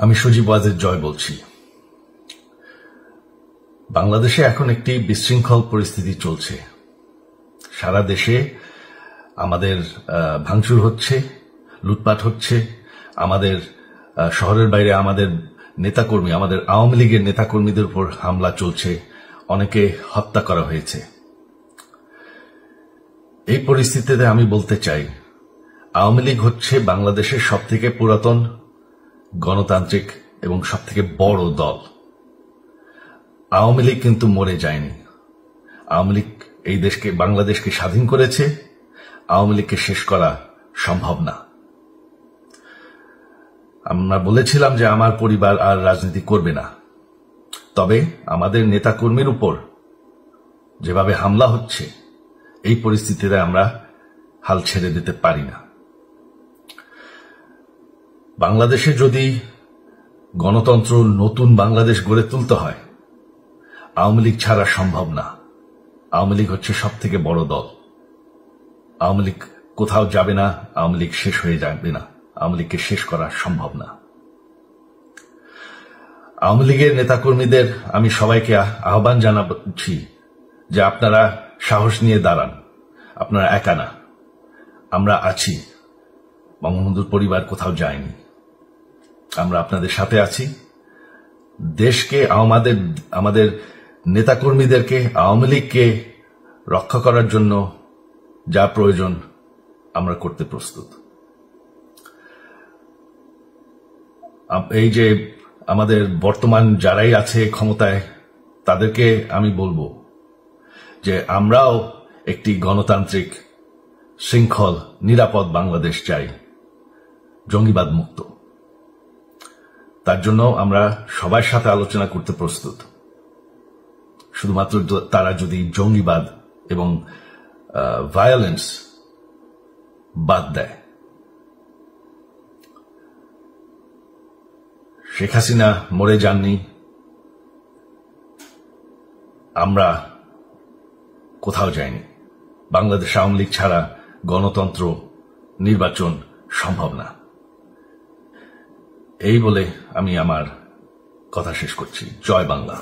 আমি সজীব ওয়াজেদ জয় বলছি। বাংলাদেশে এখন একটি বিশৃঙ্খল পরিস্থিতি চলছে। সারা দেশে আমাদের ভাঙচুর হচ্ছে, লুটপাট হচ্ছে, আমাদের শহরের বাইরে আমাদের নেতাকর্মী, আমাদের আওয়ামী লীগের নেতাকর্মীদের উপর হামলা চলছে, অনেকে হত্যা করা হয়েছে। এই পরিস্থিতিতে আমি বলতে চাই, আওয়ামী লীগ হচ্ছে বাংলাদেশের সবথেকে পুরাতন গণতান্ত্রিক এবং সবথেকে বড় দল। আওয়ামী লীগ কিন্তু মরে যায়নি। আওয়ামী লীগ এই দেশকে, বাংলাদেশকে স্বাধীন করেছে। আওয়ামী লীগকে শেষ করা সম্ভব না। আমরা বলেছিলাম যে আমার পরিবার আর রাজনীতি করবে না, তবে আমাদের নেতাকর্মীর উপর যেভাবে হামলা হচ্ছে, এই পরিস্থিতিতে আমরা হাল ছেড়ে দিতে পারি না। বাংলাদেশে যদি গণতন্ত্র, নতুন বাংলাদেশ গড়ে তুলতে হয়, আওয়ামী লীগ ছাড়া সম্ভব না। আওয়ামী লীগ হচ্ছে সবথেকে বড় দল। আওয়ামী লীগ কোথাও যাবে না, আওয়ামী লীগ শেষ হয়ে যাবে না। আওয়ামী লীগকে শেষ করা সম্ভব না। আওয়ামী লীগের নেতাকর্মীদের আমি সবাইকে আহ্বান জানাচ্ছি যে আপনারা সাহস নিয়ে দাঁড়ান। আপনারা একা না, আমরা আছি। বঙ্গবন্ধুর পরিবার কোথাও যায়নি, আমরা আপনাদের সাথে আছি। দেশকে, আমাদের নেতাকর্মীদেরকে, আওয়ামী লীগকে রক্ষা করার জন্য যা প্রয়োজন আমরা করতে প্রস্তুত। এই যে আমাদের বর্তমান যারাই আছে ক্ষমতায়, তাদেরকে আমি বলবো যে আমরাও একটি গণতান্ত্রিক, শৃঙ্খল, নিরাপদ বাংলাদেশ চাই, জঙ্গিবাদ মুক্ত। তার জন্য আমরা সবার সাথে আলোচনা করতে প্রস্তুত। শুধুমাত্র তারা যদি জঙ্গিবাদ এবং ভায়োলেন্স বাদ দেয়। শেখ হাসিনা মরে যাননি, আমরা কোথাও যাইনি। বাংলাদেশ আওয়ামী লীগ ছাড়া গণতন্ত্র, নির্বাচন সম্ভব না। এই বলে আমি আমার কথা শেষ করছি। জয় বাংলা।